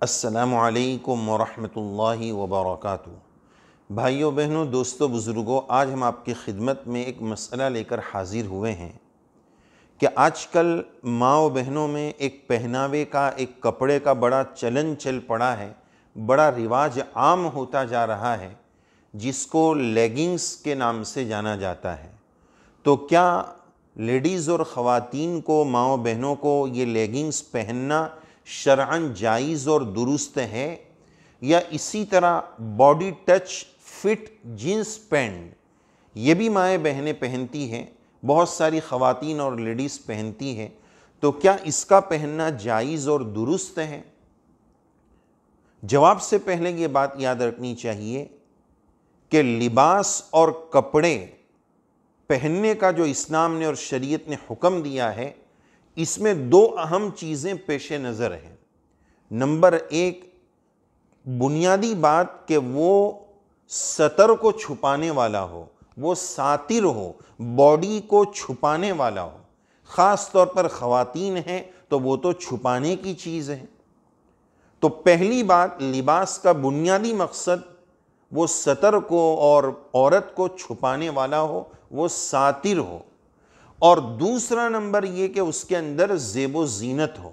السلام علیکم ورحمۃ اللہ وبرکاتہ۔ بھائیوں بہنوں، دوستوں، بزرگوں، آج ہم آپ کی خدمت میں ایک مسئلہ لے کر حاضر ہوئے ہیں کہ آج کل ماں و بہنوں میں ایک پہناوے کا، ایک کپڑے کا بڑا چلن چل پڑا ہے، بڑا رواج عام ہوتا جا رہا ہے، جس کو لیگنگز کے نام سے جانا جاتا ہے۔ تو کیا لیڈیز اور خواتین کو، ماں و بہنوں کو یہ لیگنگز پہننا شرعاً جائز اور درست ہے، یا اسی طرح body touch fit jeans pant یہ بھی مائیں بہنیں پہنتی ہیں، بہت ساری خواتین اور لیڈیز پہنتی ہیں، تو کیا اس کا پہننا جائز اور درست ہے؟ جواب سے پہلے یہ بات یاد رکھنی چاہیے کہ لباس اور کپڑے پہننے کا جو اسلام نے اور شریعت نے حکم دیا ہے، اس میں دو اہم چیزیں پیش نظر ہیں۔ نمبر ایک، بنیادی بات کہ وہ ستر کو چھپانے والا ہو، وہ ساتر ہو، باڈی کو چھپانے والا ہو۔ خاص طور پر خواتین ہیں تو وہ تو چھپانے کی چیز ہے۔ تو پہلی بات، لباس کا بنیادی مقصد وہ ستر کو اور عورت کو چھپانے والا ہو، وہ ساتر ہو۔ اور دوسرا نمبر یہ کہ اس کے اندر زیب و زینت ہو۔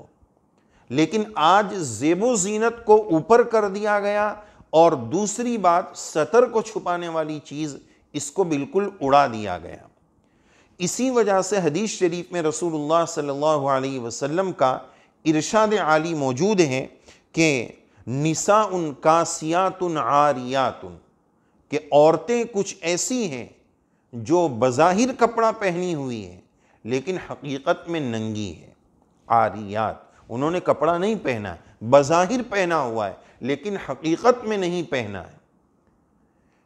لیکن آج زیب و زینت کو اوپر کر دیا گیا، اور دوسری بات ستر کو چھپانے والی چیز اس کو بالکل اڑا دیا گیا۔ اسی وجہ سے حدیث شریف میں رسول اللہ صلی اللہ علیہ وسلم کا ارشاد عالی موجود ہے کہ نساء کاسیات عاریات، کہ عورتیں کچھ ایسی ہیں جو بظاہر کپڑا پہنی ہوئی ہیں لیکن حقیقت میں ننگی ہے۔ عاریات، انہوں نے کپڑا نہیں پہنا ہے، بظاہر پہنا ہوا ہے لیکن حقیقت میں نہیں پہنا ہے۔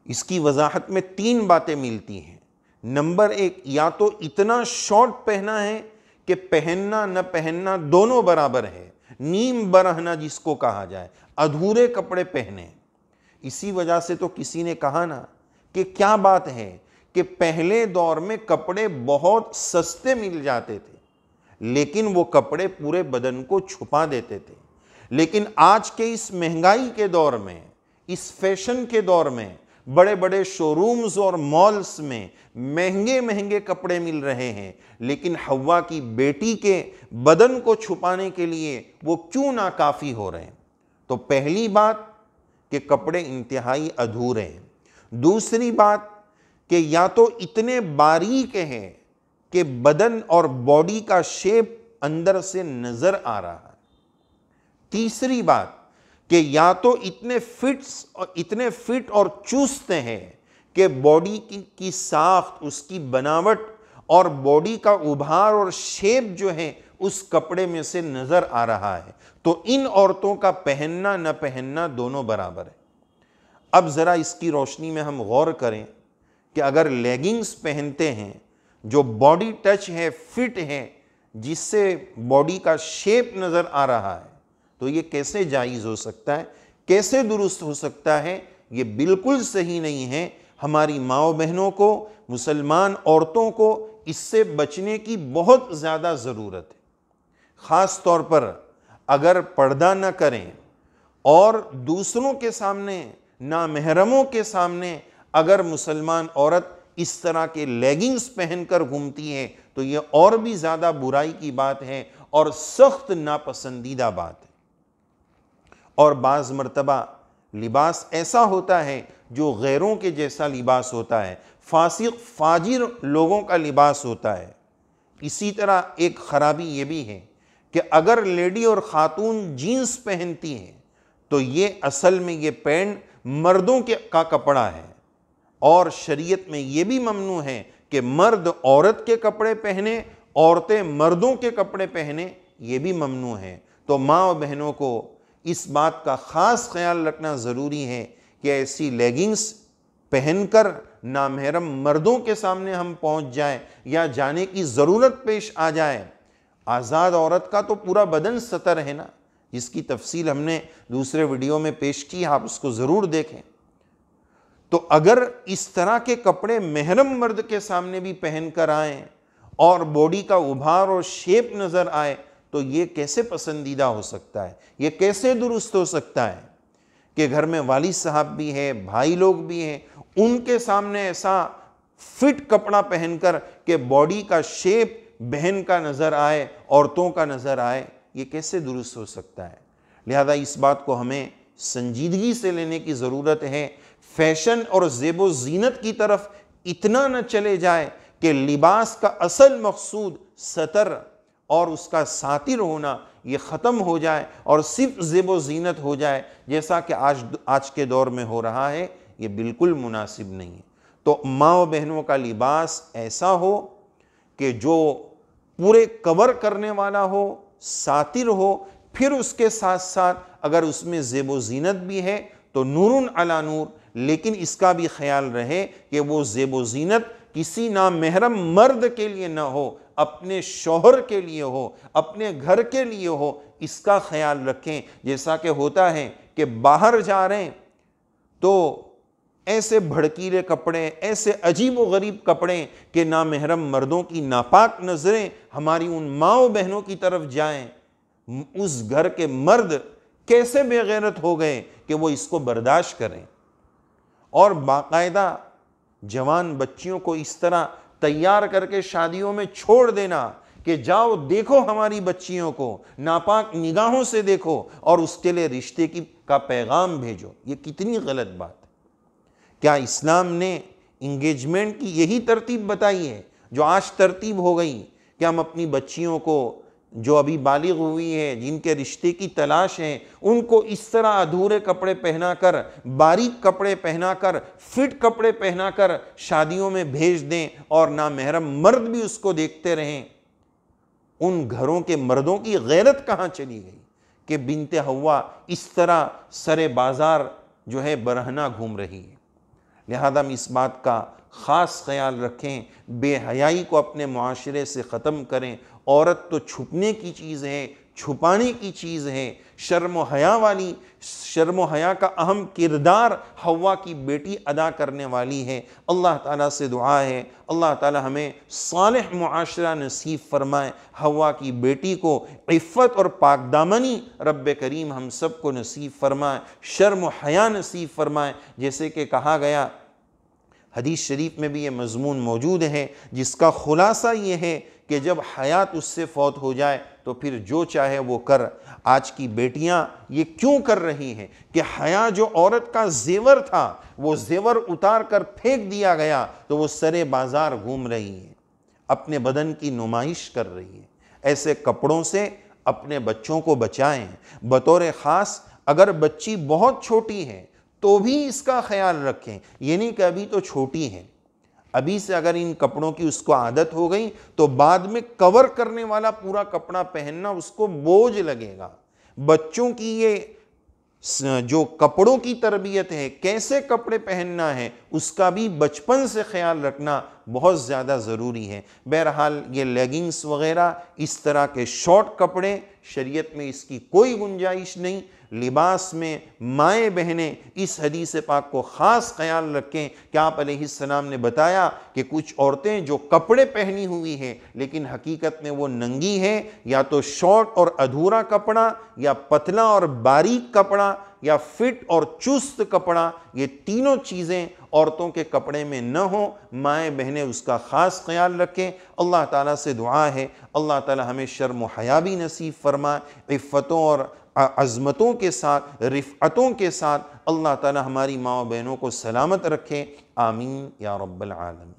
اس کی وضاحت میں تین باتیں ملتی ہیں۔ نمبر ایک، یا تو اتنا شارٹ پہنا ہے کہ پہننا نہ پہننا دونوں برابر ہے، نیم برہنہ جس کو کہا جائے، ادھورے کپڑے پہنے۔ اسی وجہ سے تو کسی نے کہا نا کہ کیا بات ہے کہ پہلے دور میں کپڑے بہت سستے مل جاتے تھے لیکن وہ کپڑے پورے بدن کو چھپا دیتے تھے۔ لیکن آج کے اس مہنگائی کے دور میں، اس فیشن کے دور میں، بڑے بڑے شو رومز اور مالز میں مہنگے مہنگے کپڑے مل رہے ہیں، لیکن حوا کی بیٹی کے بدن کو چھپانے کے لیے وہ کیوں ناکافی ہو رہے ہیں؟ تو پہلی بات کہ کپڑے انتہائی ادھورے ہیں۔ دوسری بات کہ یا تو اتنے باریک ہیں کہ بدن اور باڈی کا شیپ اندر سے نظر آ رہا ہے۔ تیسری بات کہ یا تو اتنے فٹ اور چست ہیں کہ باڈی کی ساخت، اس کی بناوٹ اور باڈی کا ابھار اور شیپ جو ہے اس کپڑے میں سے نظر آ رہا ہے۔ تو ان عورتوں کا پہننا نہ پہننا دونوں برابر ہے۔ اب ذرا اس کی روشنی میں ہم غور کریں کہ اگر لیگنگز پہنتے ہیں جو باڈی ٹچ ہے، فٹ ہے، جس سے باڈی کا شیپ نظر آ رہا ہے، تو یہ کیسے جائز ہو سکتا ہے، کیسے درست ہو سکتا ہے؟ یہ بالکل صحیح نہیں ہے۔ ہماری ماں و بہنوں کو، مسلمان عورتوں کو اس سے بچنے کی بہت زیادہ ضرورت ہے۔ خاص طور پر اگر پردہ نہ کریں اور دوسروں کے سامنے، نامحرموں کے سامنے اگر مسلمان عورت اس طرح کے لیگنگز پہن کر گھومتی ہے تو یہ اور بھی زیادہ برائی کی بات ہے اور سخت ناپسندیدہ بات ہے۔ اور بعض مرتبہ لباس ایسا ہوتا ہے جو غیروں کے جیسا لباس ہوتا ہے، فاسق فاجر لوگوں کا لباس ہوتا ہے۔ اسی طرح ایک خرابی یہ بھی ہے کہ اگر لیڈی اور خاتون جینس پہنتی ہیں تو یہ اصل میں یہ پینٹ مردوں کا کپڑا ہے، اور شریعت میں یہ بھی ممنوع ہے کہ مرد عورت کے کپڑے پہنے، عورتیں مردوں کے کپڑے پہنے، یہ بھی ممنوع ہے۔ تو ماں و بہنوں کو اس بات کا خاص خیال رکھنا ضروری ہے کہ ایسی لیگنگز پہن کر نامحرم مردوں کے سامنے ہم پہنچ جائیں یا جانے کی ضرورت پیش آ جائے۔ آزاد عورت کا تو پورا بدن ستر ہے نا، جس کی تفصیل ہم نے دوسرے ویڈیو میں پیش کی، آپ اس کو ضرور دیکھیں۔ تو اگر اس طرح کے کپڑے محرم مرد کے سامنے بھی پہن کر آئیں اور باڈی کا ابھار اور شیپ نظر آئے تو یہ کیسے پسندیدہ ہو سکتا ہے؟ یہ کیسے درست ہو سکتا ہے کہ گھر میں والد صاحب بھی ہے، بھائی لوگ بھی ہیں، ان کے سامنے ایسا فٹ کپڑا پہن کر کہ باڈی کا شیپ بہن کا نظر آئے، عورتوں کا نظر آئے، یہ کیسے درست ہو سکتا ہے؟ لہذا اس بات کو ہمیں سنجیدگی سے لینے کی ضرورت ہے۔ فیشن اور زیب و زینت کی طرف اتنا نہ چلے جائے کہ لباس کا اصل مقصود ستر اور اس کا ساتر ہونا یہ ختم ہو جائے اور صرف زیب و زینت ہو جائے، جیسا کہ آج کے دور میں ہو رہا ہے۔ یہ بالکل مناسب نہیں ہے۔ تو ماں و بہنوں کا لباس ایسا ہو کہ جو پورے کور کرنے والا ہو، ساتر ہو، پھر اس کے ساتھ ساتھ اگر اس میں زیب و زینت بھی ہے تو نور علی نور، لیکن اس کا بھی خیال رہے کہ وہ زیب و زینت کسی نامحرم مرد کے لیے نہ ہو، اپنے شوہر کے لیے ہو، اپنے گھر کے لیے ہو، اس کا خیال رکھیں۔ جیسا کہ ہوتا ہے کہ باہر جا رہے ہیں تو ایسے بھڑکیلے کپڑے، ایسے عجیب و غریب کپڑے کہ نامحرم مردوں کی ناپاک نظریں ہماری ان ماں و بہنوں کی طرف جائیں۔ اس گھر کے مرد کیسے بے غیرت ہو گئے کہ وہ اس کو برداشت کریں، اور باقاعدہ جوان بچیوں کو اس طرح تیار کر کے شادیوں میں چھوڑ دینا کہ جاؤ دیکھو ہماری بچیوں کو، ناپاک نگاہوں سے دیکھو اور اس کے لیے رشتے کا پیغام بھیجو۔ یہ کتنی غلط بات ہے۔ کیا اسلام نے انگیجمنٹ کی یہی ترتیب بتائی ہے جو آج ترتیب ہو گئی کہ ہم اپنی بچیوں کو جو ابھی بالغ ہوئی ہے، جن کے رشتے کی تلاش ہے، ان کو اس طرح ادھورے کپڑے پہنا کر، باریک کپڑے پہنا کر، فٹ کپڑے پہنا کر شادیوں میں بھیج دیں اور نامحرم مرد بھی اس کو دیکھتے رہیں؟ ان گھروں کے مردوں کی غیرت کہاں چلی گئی کہ بنت حوا اس طرح سر بازار جو ہے برہنہ گھوم رہی ہے؟ لہذا ہم اس بات کا خاص خیال رکھیں، بے حیائی کو اپنے معاشرے سے ختم کریں۔ عورت تو چھپنے کی چیز ہے، چھپانے کی چیز ہے۔ شرم و حیا کا اہم کردار حوا کی بیٹی ادا کرنے والی ہے۔ اللہ تعالیٰ سے دعا ہے اللہ تعالیٰ ہمیں صالح معاشرہ نصیب فرمائے، حوا کی بیٹی کو عفت اور پاک دامنی رب کریم ہم سب کو نصیب فرمائے، شرم و حیا نصیب فرمائے۔ جیسے کہ کہا گیا، حدیث شریف میں بھی یہ مضمون موجود ہے، جس کا خلاصہ یہ ہے کہ جب حیات اس سے فوت ہو جائے تو پھر جو چاہے وہ کر۔ آج کی بیٹیاں یہ کیوں کر رہی ہیں کہ حیا جو عورت کا زیور تھا وہ زیور اتار کر پھینک دیا گیا تو وہ سرے بازار گھوم رہی ہے، اپنے بدن کی نمائش کر رہی ہے۔ ایسے کپڑوں سے اپنے بچوں کو بچائیں۔ بطور خاص اگر بچی بہت چھوٹی ہے تو بھی اس کا خیال رکھیں، یہ نہیں کہ ابھی تو چھوٹی ہے، ابھی سے اگر ان کپڑوں کی اس کو عادت ہو گئی تو بعد میں کور کرنے والا پورا کپڑا پہننا اس کو بوجھ لگے گا۔ بچوں کی یہ جو کپڑوں کی تربیت ہے، کیسے کپڑے پہننا ہے، اس کا بھی بچپن سے خیال رکھنا بہت زیادہ ضروری ہے۔ بہرحال یہ لیگنگز وغیرہ اس طرح کے شارٹ کپڑے شریعت میں اس کی کوئی گنجائش نہیں۔ لباس میں مائیں بہنیں اس حدیث پاک کو خاص خیال رکھیں کہ آپ علیہ السلام نے بتایا کہ کچھ عورتیں جو کپڑے پہنی ہوئی ہیں لیکن حقیقت میں وہ ننگی ہیں، یا تو شارٹ اور ادھورا کپڑا، یا پتلا اور باریک کپڑا، یا فٹ اور چست کپڑا۔ یہ تینوں چیزیں عورتوں کے کپڑے میں نہ ہوں۔ مائیں بہنیں اس کا خاص خیال رکھیں۔ اللہ تعالیٰ سے دعا ہے اللہ تعالیٰ ہمیں شرم و حیا بھی نصیب فرمائے، عفتوں اور عظمتوں کے ساتھ، رفعتوں کے ساتھ اللہ تعالیٰ ہماری ماں و بہنوں کو سلامت رکھے۔ آمین یا رب العالمین۔